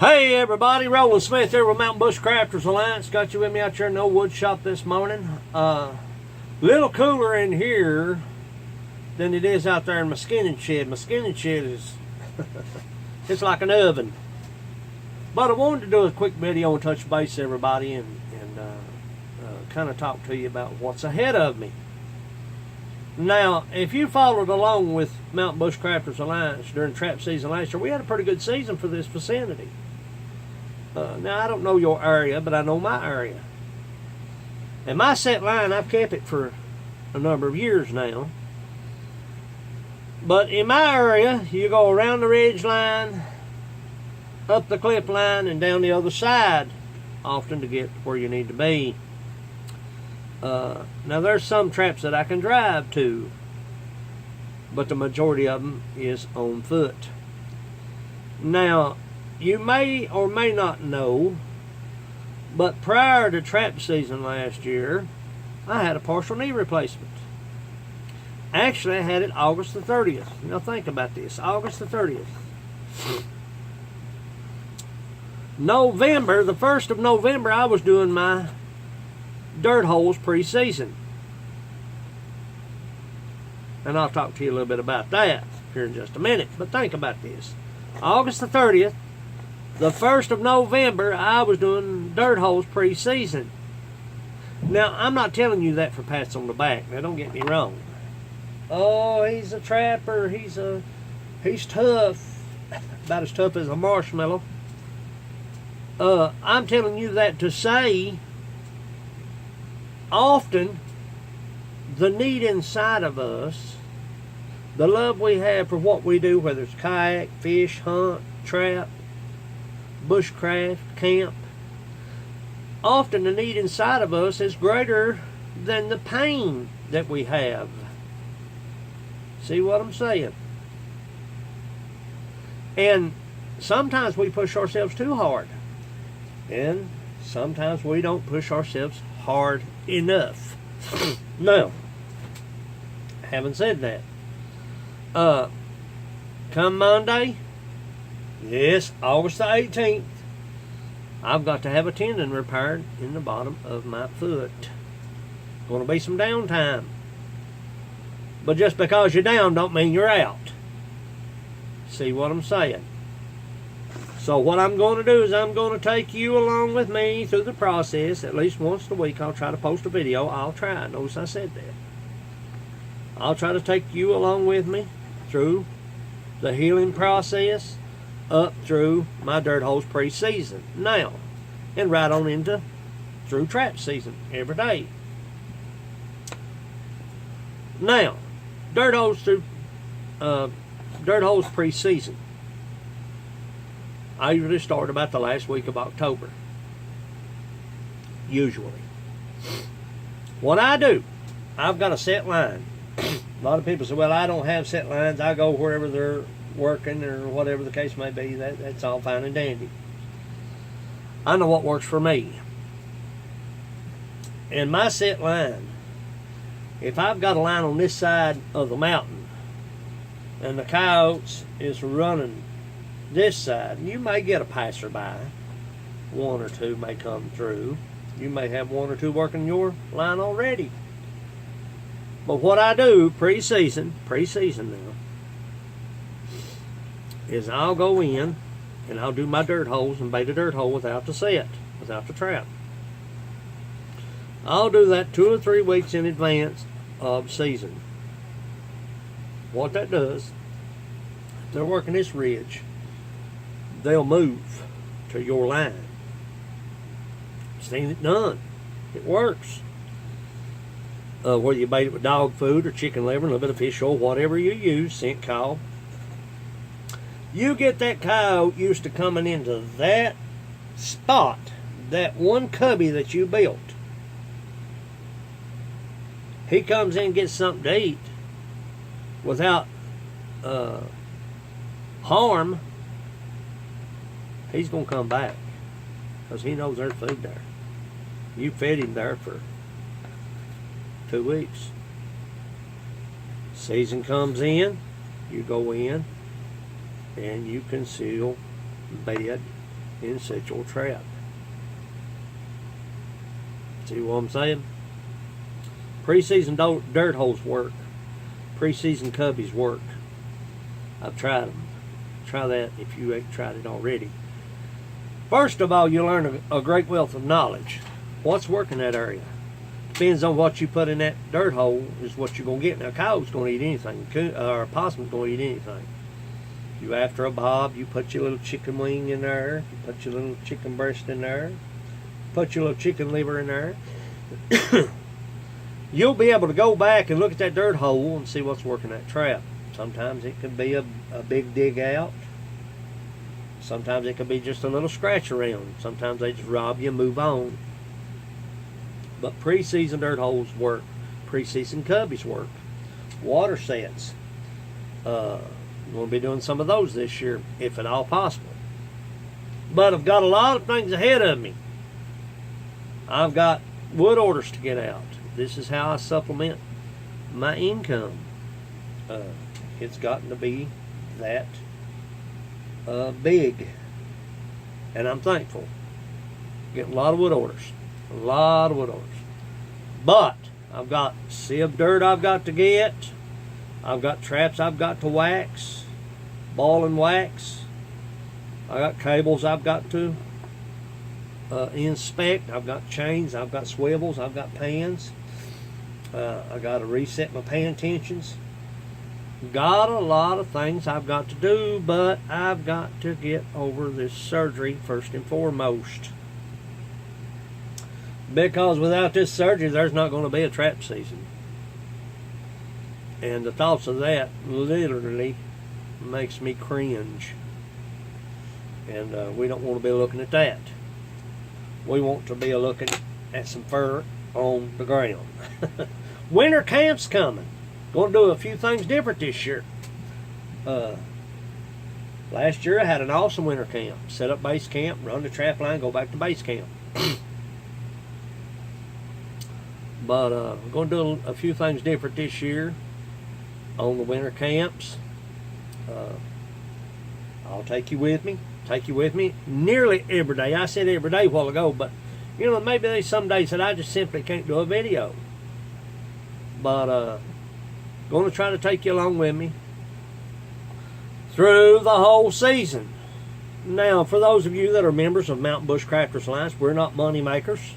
Hey everybody, Roland Smith here with Mountain Bush Crafters Alliance. Got you with me out here in the old wood shop this morning. Little cooler in here than it is out there in my skinning shed. My skinning shed is it's like an oven. But I wanted to do a quick video and touch base everybody and kind of talk to you about what's ahead of me. Now, if you followed along with Mountain Bush Crafters Alliance during trap season last year, we had a pretty good season for this vicinity. Now, I don't know your area, but I know my area. And my set line, I've kept it for a number of years now. But in my area, you go around the ridge line, up the cliff line, and down the other side, often to get where you need to be. Now, there's some traps that I can drive to, but the majority of them is on foot. Now, you may or may not know, but prior to trap season last year, I had a partial knee replacement. Actually, I had it August the 30th. Now, think about this. August the 30th. November, the 1st of November, I was doing my dirt holes pre-season. And I'll talk to you a little bit about that here in just a minute. But think about this. August the 30th, the 1st of November, I was doing dirt holes pre-season. Now, I'm not telling you that for pats on the back. Now, don't get me wrong. Oh, he's a trapper. He's tough. About as tough as a marshmallow. I'm telling you that to say, often, the need inside of us, the love we have for what we do, whether it's kayak, fish, hunt, trap, bushcraft, camp, often the need inside of us is greater than the pain that we have. See what I'm saying? And sometimes we push ourselves too hard. And sometimes we don't push ourselves hard enough. Now, having said that, come Monday, yes, August the 18th, I've got to have a tendon repaired in the bottom of my foot. Going to be some downtime. But just because you're down don't mean you're out. See what I'm saying? So what I'm going to do is I'm going to take you along with me through the process. At least once a week I'll try to post a video. I'll try. Notice I said that. I'll try to take you along with me through the healing process up through my dirt holes pre-season now and right on into through trap season every day. Now, dirt holes pre-season. I usually start about the last week of October. Usually. What I do, I've got a set line. A lot of people say, well, I don't have set lines. I go wherever they're working or whatever the case may be. That's all fine and dandy. I know what works for me. And my set line, if I've got a line on this side of the mountain and the coyotes is running this side, you may get a passerby. One or two may come through. You may have one or two working your line already. But what I do pre-season now, is I'll go in and I'll do my dirt holes and bait a dirt hole without the set, without the trap. I'll do that 2 or 3 weeks in advance of season. What that does, if they're working this ridge, they'll move to your line. Seen it done. It works. Whether you bait it with dog food or chicken liver, a little bit of fish oil, whatever you use, scent cow. You get that coyote used to coming into that spot, that one cubby that you built. He comes in and gets something to eat without harm. He's going to come back because he knows there's food there. You fed him there for 2 weeks. Season comes in, you go in, and you conceal bed in situ or trap. See what I'm saying? Preseason dirt holes work. Preseason cubbies work. I've tried them. Try that if you ain't tried it already. First of all, you learn a great wealth of knowledge. What's working that area? Depends on what you put in that dirt hole is what you're going to get. Now, a cow's going to eat anything, or a possum's going to eat anything. If you're after a bob, you put your little chicken wing in there. You put your little chicken breast in there. Put your little chicken liver in there. You'll be able to go back and look at that dirt hole and see what's working that trap. Sometimes it could be a big dig out. Sometimes it could be just a little scratch around. Sometimes they just rob you and move on. But preseason dirt holes work. Preseason cubbies work. Water sets. I'm going to be doing some of those this year, if at all possible. But I've got a lot of things ahead of me. I've got wood orders to get out. This is how I supplement my income. It's gotten to be that big. And I'm thankful. Getting a lot of wood orders. A lot of wood orders. But I've got sieve dirt I've got to get. I've got traps I've got to wax. Ball and wax. I got cables I've got to inspect. I've got chains. I've got swivels. I've got pans. I got to reset my pan tensions. Got a lot of things I've got to do, but I've got to get over this surgery first and foremost. Because without this surgery, there's not going to be a trap season. And the thoughts of that literally makes me cringe. And we don't want to be looking at that. We want to be looking at some fur on the ground. Winter camp's coming. Going to do a few things different this year. Last year I had an awesome winter camp. Set up base camp, run the trap line, go back to base camp. But I'm going to do a few things different this year on the winter camps. I'll take you with me. Take you with me nearly every day. I said every day a while ago, but you know, maybe there's some days that I just simply can't do a video. But going to try to take you along with me through the whole season. Now, for those of you that are members of Mountain Bushcrafters Alliance, we're not money makers.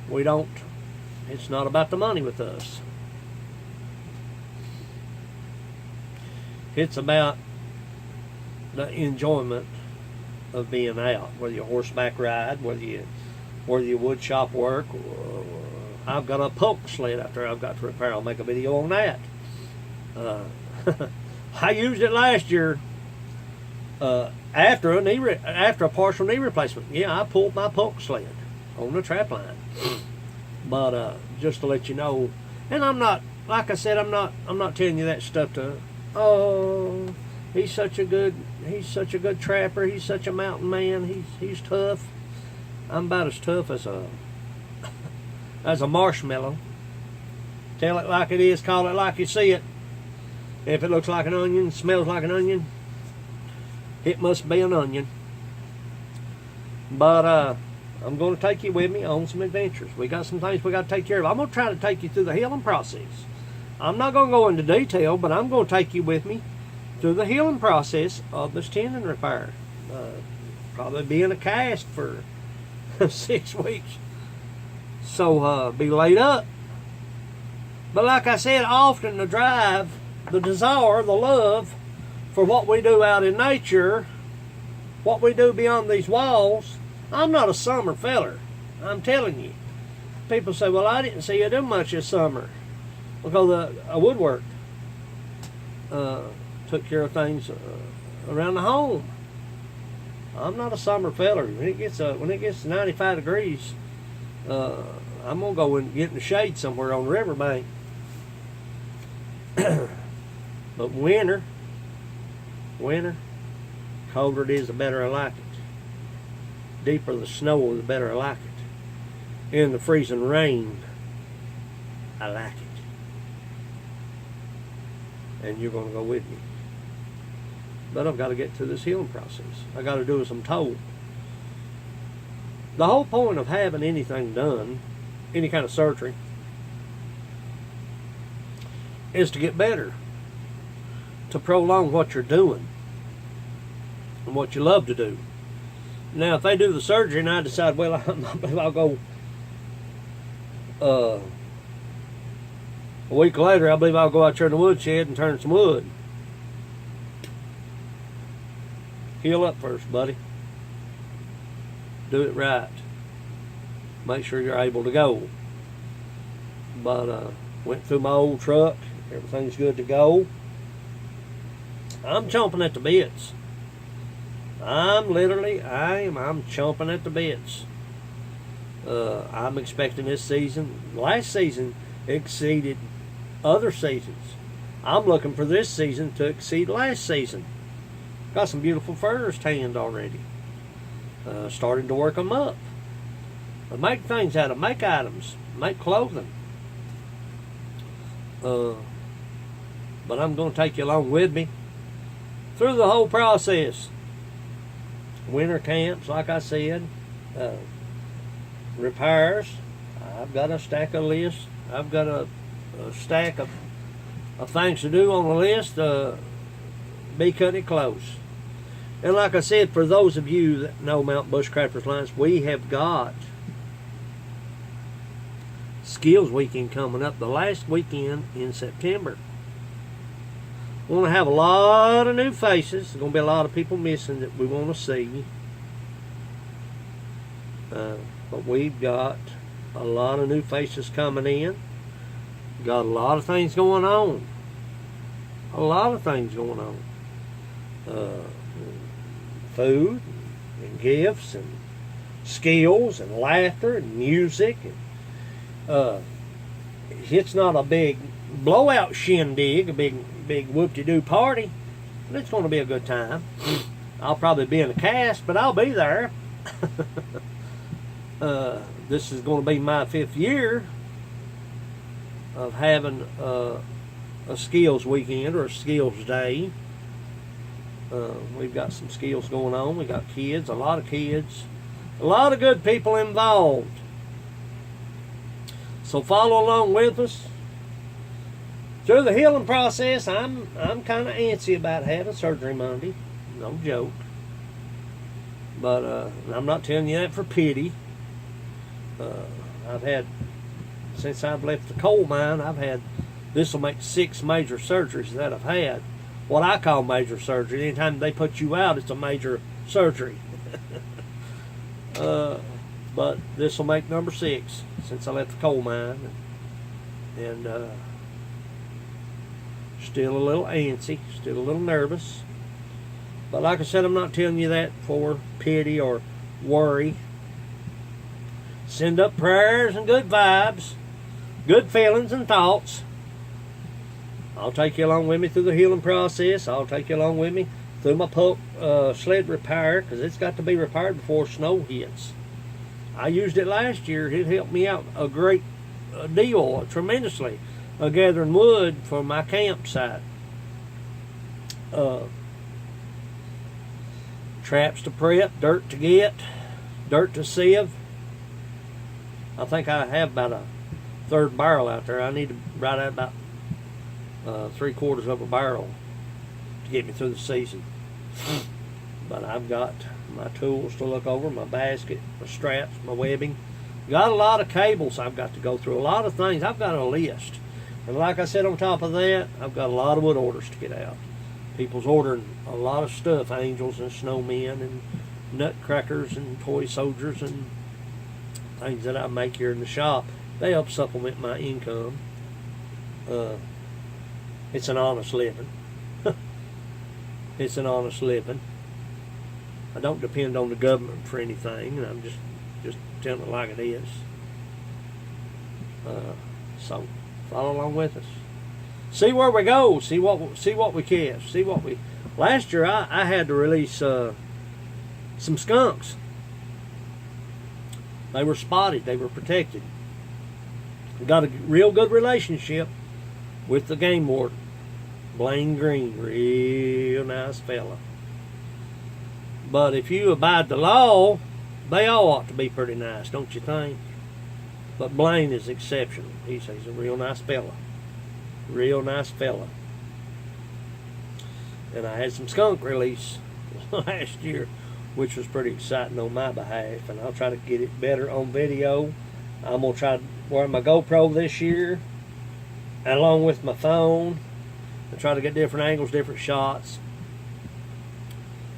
We don't. It's not about the money with us. It's about the enjoyment of being out, whether you horseback ride, whether you wood shop work. I've got a poke sled out there I've got to repair. I'll make a video on that. I used it last year after a partial knee replacement. Yeah, I pulled my poke sled on the trap line. But just to let you know, and I'm not, like I said, I'm not telling you that stuff to, oh, he's such a good trapper, he's such a mountain man, he's tough. I'm about as tough as a marshmallow. Tell it like it is, call it like you see it. If it looks like an onion, smells like an onion, it must be an onion. But I'm going to take you with me on some adventures. We got some things we got to take care of. I'm going to try to take you through the healing process. I'm not going to go into detail, but I'm going to take you with me through the healing process of this tendon repair. Probably be in a cast for 6 weeks. So be laid up. But like I said, often the drive, the desire, the love for what we do out in nature, what we do beyond these walls. I'm not a summer feller. I'm telling you. People say, well, I didn't see you do much this summer. Because I woodworked. Took care of things around the home. I'm not a summer feller. When it gets to 95 degrees, I'm going to go and get in the shade somewhere on the riverbank. But winter, colder it is, the better I like it. Deeper the snow, the better I like it. In the freezing rain, I like it. And you're going to go with me. But I've got to get to this healing process. I got to do as I'm told. The whole point of having anything done, any kind of surgery, is to get better, to prolong what you're doing and what you love to do. Now, if they do the surgery and I decide, well, I'll go a week later, I believe I'll go out there in the woodshed and turn some wood. Heal up first, buddy. Do it right. Make sure you're able to go. But went through my old truck. Everything's good to go. I'm chomping at the bits. I'm chomping at the bits. I'm expecting this season. Last season exceeded other seasons. I'm looking for this season to exceed last season. Got some beautiful furs tanned already. Starting to work them up. I make things out of, make items, make clothing. But I'm going to take you along with me through the whole process. Winter camps, like I said, repairs. I've got a stack of lists. I've got a stack of things to do on the list. Be cutting it close. And like I said, for those of you that know Mount Bushcrafters Alliance, we have got Skills Weekend coming up the last weekend in September. We want to have a lot of new faces. There's going to be a lot of people missing that we want to see. But we've got a lot of new faces coming in. Got a lot of things going on. A lot of things going on. Food and gifts and skills and laughter and music. It's not a big blowout shindig, a big whoop-de-doo party, but it's going to be a good time. I'll probably be in a cast, but I'll be there. This is going to be my 5th year of having a skills weekend or a skills day. We've got some skills going on. We got kids, a lot of good people involved. So follow along with us through the healing process. I'm kind of antsy about having surgery Monday. No joke. But I'm not telling you that for pity. Since I've left the coal mine, this will make 6 major surgeries that I've had. What I call major surgery. Anytime they put you out, it's a major surgery. But this will make number 6 since I left the coal mine. And still a little antsy, still a little nervous. But like I said, I'm not telling you that for pity or worry. Send up prayers and good vibes, good feelings and thoughts. I'll take you along with me through the healing process. I'll take you along with me through my sled repair, because it's got to be repaired before snow hits. I used it last year. It helped me out a great deal, tremendously, gathering wood for my campsite. Traps to prep, dirt to get, dirt to sieve. I think I have about a 1/3 barrel out there. I need to write out about 3/4 of a barrel to get me through the season. But I've got my tools to look over, my basket, my straps, my webbing. Got a lot of cables I've got to go through, a lot of things. I've got a list. And like I said, on top of that, I've got a lot of wood orders to get out. People's ordering a lot of stuff, angels and snowmen and nutcrackers and toy soldiers and things that I make here in the shop. They help supplement my income. It's an honest living. It's an honest living. I don't depend on the government for anything, and I'm just telling it like it is. So follow along with us. See where we go. See what we catch. Last year I had to release some skunks. They were spotted. They were protected. Got a real good relationship with the game warden, Blaine Green. Real nice fella. But if you abide the law, They all ought to be pretty nice, don't you think? But Blaine is exceptional. He's a real nice fella. Real nice fella. And I had some skunk release last year, which was pretty exciting on my behalf. And I'll try to get it better on video. I'm going to try to wear my GoPro this year, and along with my phone, and try to get different angles, different shots.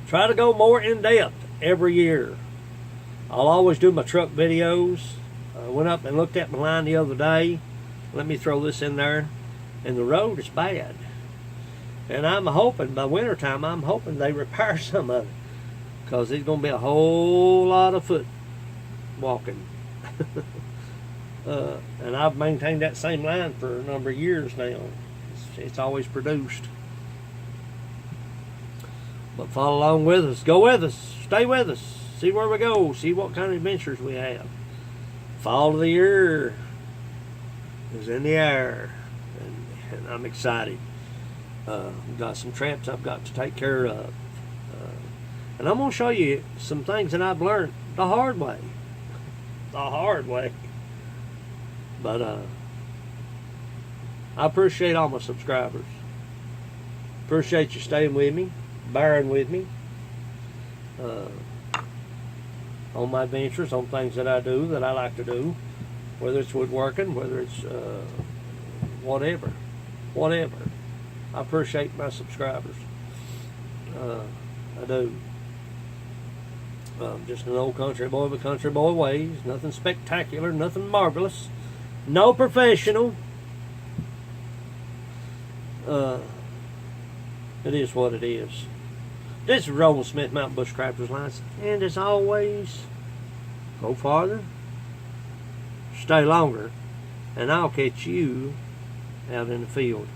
Try to go more in depth every year. I'll always do my truck videos. I went up and looked at my line the other day. Let me throw this in there. And the road is bad. And I'm hoping by wintertime, I'm hoping they repair some of it. Because there's going to be a whole lot of foot walking. And I've maintained that same line for a number of years now. It's always produced. But follow along with us. Go with us. Stay with us. See where we go. See what kind of adventures we have. Fall of the year is in the air. And I'm excited. We've got some traps I've got to take care of. And I'm going to show you some things that I've learned the hard way. The hard way. But I appreciate all my subscribers. Appreciate you staying with me, bearing with me on my adventures, on things that I do, that I like to do, whether it's woodworking, whether it's whatever. I appreciate my subscribers. I do. Just an old country boy with country boy ways. Nothing spectacular, nothing marvelous. No professional. It is what it is. This is Roland Smith, Mountain Bushcrafters Alliance. And as always, go farther, stay longer, and I'll catch you out in the field.